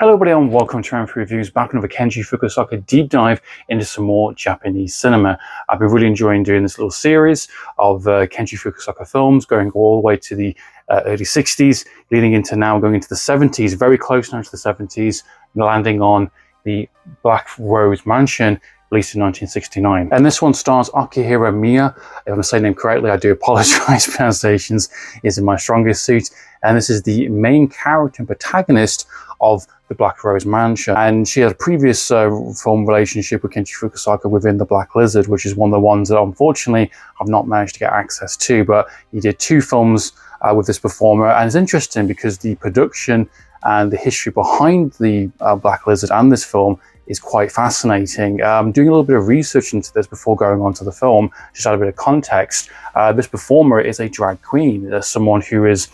Hello everybody and welcome to Amphlett Reviews, back with another Kinji Fukasaku deep dive into some more Japanese cinema. I've been really enjoying doing this little series of Kinji Fukasaku films, going all the way to the early 60s, leading into now going into the 70s, very close now to the 70s, landing on the Black Rose Mansion, released in 1969. And this one stars Akihiro Maruyama. If I'm saying the name correctly, I do apologize. Pronunciations isn't my strongest suit. And this is the main character and protagonist of the Black Rose Mansion. And she had a previous film relationship with Kinji Fukasaku within The Black Lizard, which is one of the ones that unfortunately I've not managed to get access to. But he did two films with this performer. And it's interesting because the production and the history behind the Black Lizard and this film is quite fascinating. Doing a little bit of research into this before going on to the film, just add a bit of context. This performer is a drag queen, someone who is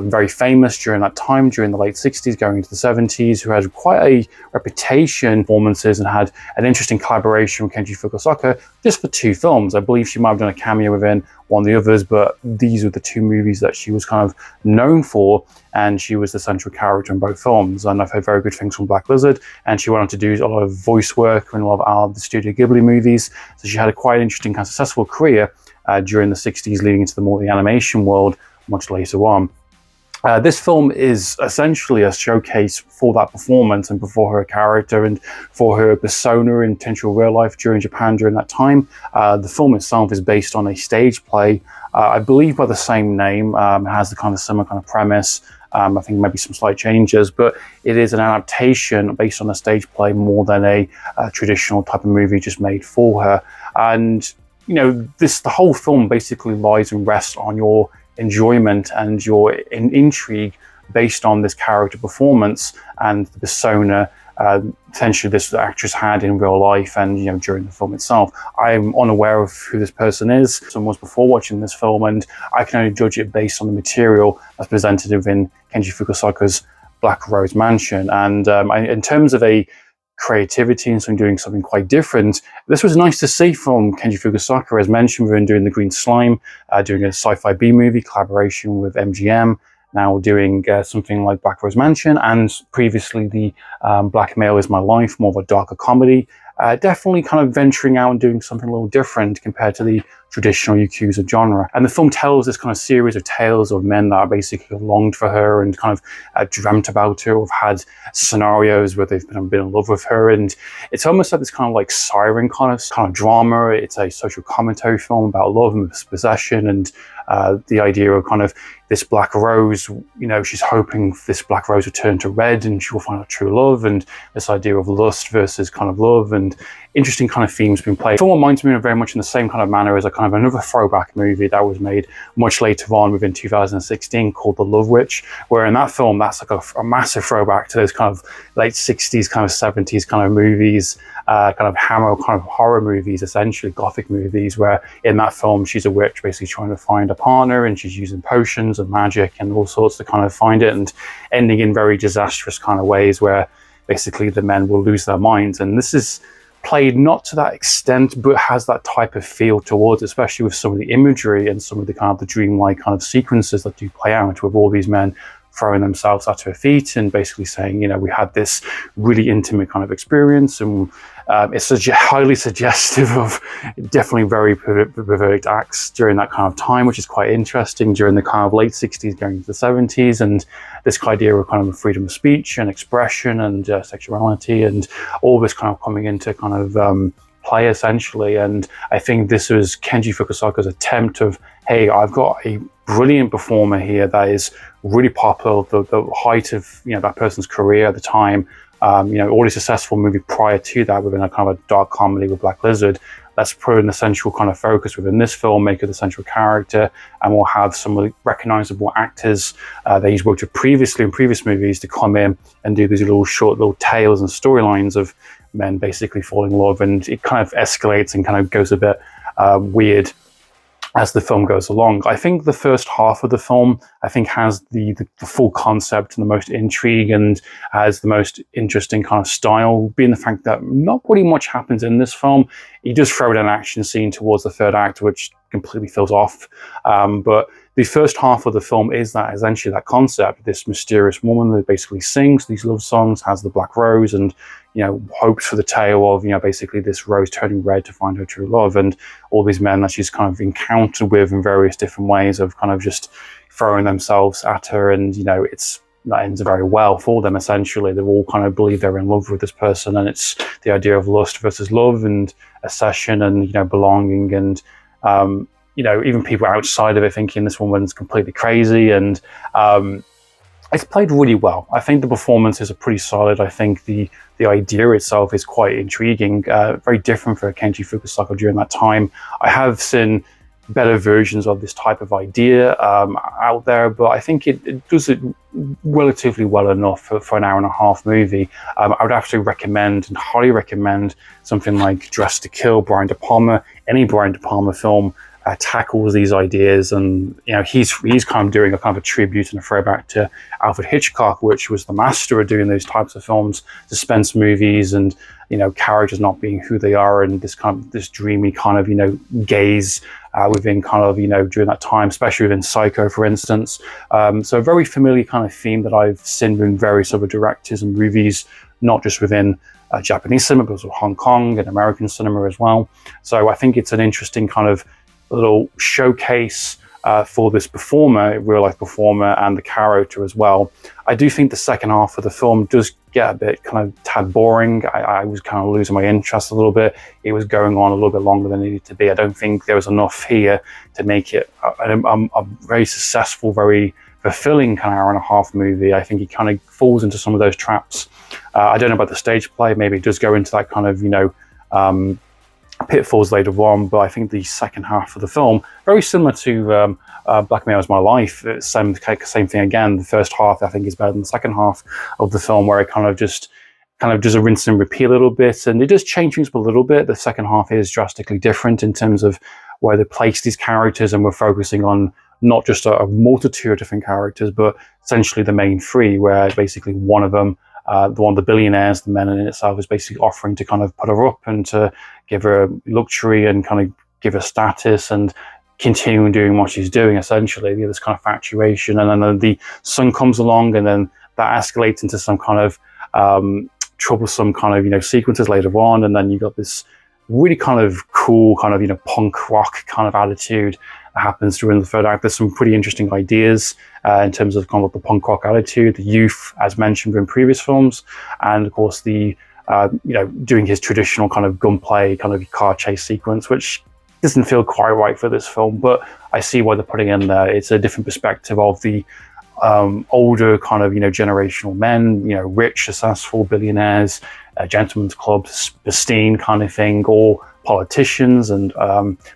very famous during that time, during the late 60s, going into the 70s, who had quite a reputation, performances, and had an interesting collaboration with Kinji Fukasaku just for two films. I believe she might have done a cameo within one of the others, but these were the two movies that she was kind of known for, and she was the central character in both films. And I've heard very good things from Black Lizard, and she went on to do a lot of voice work in a lot of the Studio Ghibli movies. So she had a quite interesting, kind of successful career during the 60s, leading into the animation world much later on. This film is essentially a showcase for that performance and for her character and for her persona in potential real life during Japan during that time. The film itself is based on a stage play, I believe by the same name. It has the kind of similar kind of premise. I think maybe some slight changes, but it is an adaptation based on a stage play more than a traditional type of movie just made for her. And, you know, the whole film basically lies and rests on your enjoyment and your intrigue based on this character performance and the persona potentially this actress had in real life and, you know, during the film itself. I'm unaware of who this person is. Someone was before watching this film, and I can only judge it based on the material that's presented within Kinji Fukasaku's Black Rose Mansion. And in terms of a creativity and doing something quite different, this was nice to see from Kinji Fukasaku. As mentioned, we've been doing The Green Slime, doing a sci-fi B-movie collaboration with MGM, now doing something like Black Rose Mansion, and previously the Black Male Is My Life, more of a darker comedy. Definitely kind of venturing out and doing something a little different compared to the traditional Yakuza genre. And the film tells this kind of series of tales of men that basically longed for her and kind of dreamt about her, or have had scenarios where they've been in love with her. And it's almost like this kind of like siren kind of drama. It's a social commentary film about love and possession, and the idea of kind of this black rose, you know, she's hoping this black rose will turn to red and she will find out true love, and this idea of lust versus kind of love, and interesting kind of themes being played. The film reminds me of very much in the same kind of manner as a kind of another throwback movie that was made much later on within 2016 called The Love Witch, where in that film that's like a massive throwback to those kind of late 60s kind of 70s kind of movies, kind of hammer kind of horror movies, essentially Gothic movies, where in that film she's a witch basically trying to find a partner, and she's using potions and magic and all sorts to kind of find it, and ending in very disastrous kind of ways where basically the men will lose their minds. And this is played not to that extent, but has that type of feel towards it, especially with some of the imagery and some of the kind of the dreamlike kind of sequences that do play out with all these men throwing themselves at her feet and basically saying, you know, we had this really intimate kind of experience. And it's highly suggestive of definitely very perverted acts during that kind of time, which is quite interesting during the kind of late 60s going into the 70s, and this idea of kind of freedom of speech and expression and sexuality and all this kind of coming into kind of play essentially. And I think this was Kinji Fukasaku's attempt of, hey, I've got a brilliant performer here that is really popular, the height of, you know, that person's career at the time. You know, already successful movie prior to that within a kind of a dark comedy with Black Lizard. Let's put an essential kind of focus within this film, make it the central character, and we'll have some of the recognizable actors that he's worked with previously in previous movies to come in and do these short little tales and storylines of men basically falling in love. And it kind of escalates and kind of goes a bit weird as the film goes along. I think the first half of the film, I think, has the full concept and the most intrigue and has the most interesting kind of style, being the fact that not really much happens in this film. He does throw in an action scene towards the third act, which completely feels off. But the first half of the film is that essentially that concept, this mysterious woman that basically sings these love songs, has the black rose, and hopes for the tale of basically this rose turning red to find her true love, and all these men that she's kind of encountered with in various different ways of kind of just throwing themselves at her, and that ends very well for them. Essentially, they all kind of believe they're in love with this person, and it's the idea of lust versus love and accession and belonging, and even people outside of it thinking this woman's completely crazy. And it's played really well. I think the performances are pretty solid. I think the idea itself is quite intriguing, very different for Kinji Fukasaku during that time. I have seen better versions of this type of idea out there, but I think it does it relatively well enough for an hour-and-a-half movie. I would actually recommend and highly recommend something like Dressed to Kill, Brian De Palma. Any Brian De Palma film tackles these ideas, and he's kind of doing a kind of a tribute and a throwback to Alfred Hitchcock, which was the master of doing those types of films, suspense movies, and characters not being who they are, and this dreamy kind of gaze within kind of during that time, especially within Psycho, for instance. So a very familiar kind of theme that I've seen in various other directors and movies, not just within Japanese cinema, but also Hong Kong and American cinema as well. So I think it's an interesting kind of little showcase for this performer, real life performer, and the character as well. I do think the second half of the film does get a bit kind of tad boring. I was kind of losing my interest a little bit. It was going on a little bit longer than it needed to be. I don't think there was enough here to make it a very successful, very fulfilling kind of hour-and-a-half movie. I think it kind of falls into some of those traps. I don't know about the stage play. Maybe it does go into that kind of pitfalls later on, but I think the second half of the film, very similar to Black Mirror's My Life, same thing again. The first half I think is better than the second half of the film, where it kind of just does a rinse and repeat a little bit, and it does change things up a little bit. The second half is drastically different in terms of where they place these characters, and we're focusing on not just a multitude of different characters, but essentially the main three, where basically one of them, one of the billionaires, the men in itself, is basically offering to kind of put her up and to give her luxury and kind of give her status and continuing doing what she's doing, essentially. This kind of infatuation, and then the son comes along, and then that escalates into some kind of troublesome kind of sequences later on, and then you got this really kind of cool kind of punk rock kind of attitude that happens during the third act. There's some pretty interesting ideas in terms of kind of the punk rock attitude, the youth, as mentioned in previous films, and of course the doing his traditional kind of gunplay kind of car chase sequence, which doesn't feel quite right for this film, but I see why they're putting in there. It's a different perspective of the older kind of generational men, rich, successful billionaires, gentlemen's clubs, pristine kind of thing, or politicians and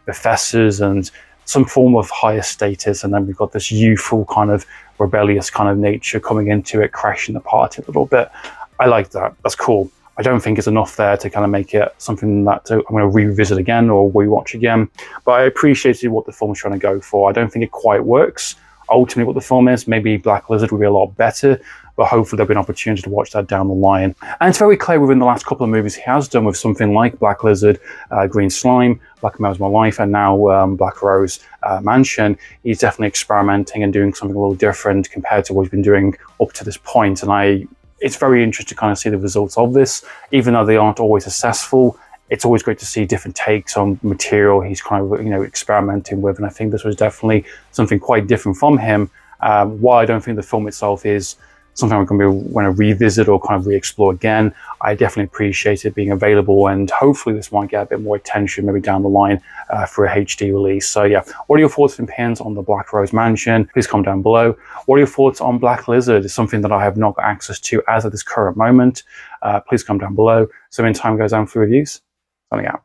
professors and some form of higher status, and then we've got this youthful kind of rebellious kind of nature coming into it, crashing the party a little bit. I like that. That's cool. I don't think it's enough there to kind of make it something that I'm going to revisit again or rewatch again, but I appreciated what the film's trying to go for. I don't think it quite works. Ultimately, what the film is, maybe Black Lizard will be a lot better, but hopefully there'll be an opportunity to watch that down the line. And it's very clear within the last couple of movies he has done, with something like Black Lizard, Green Slime, Black Mirror's My Life, and now Black Rose Mansion. He's definitely experimenting and doing something a little different compared to what he's been doing up to this point. And it's very interesting to kind of see the results of this, even though they aren't always successful. It's always great to see different takes on material he's kind of experimenting with, and I think this was definitely something quite different from him. While I don't think the film itself is something I'm going to want to revisit or kind of re-explore again, I definitely appreciate it being available, and hopefully this might get a bit more attention maybe down the line for a HD release. So yeah, what are your thoughts and opinions on the Black Rose Mansion? Please comment down below. What are your thoughts on Black Lizard? It's something that I have not got access to as of this current moment. Please comment down below. So in time goes on for reviews. Signing out.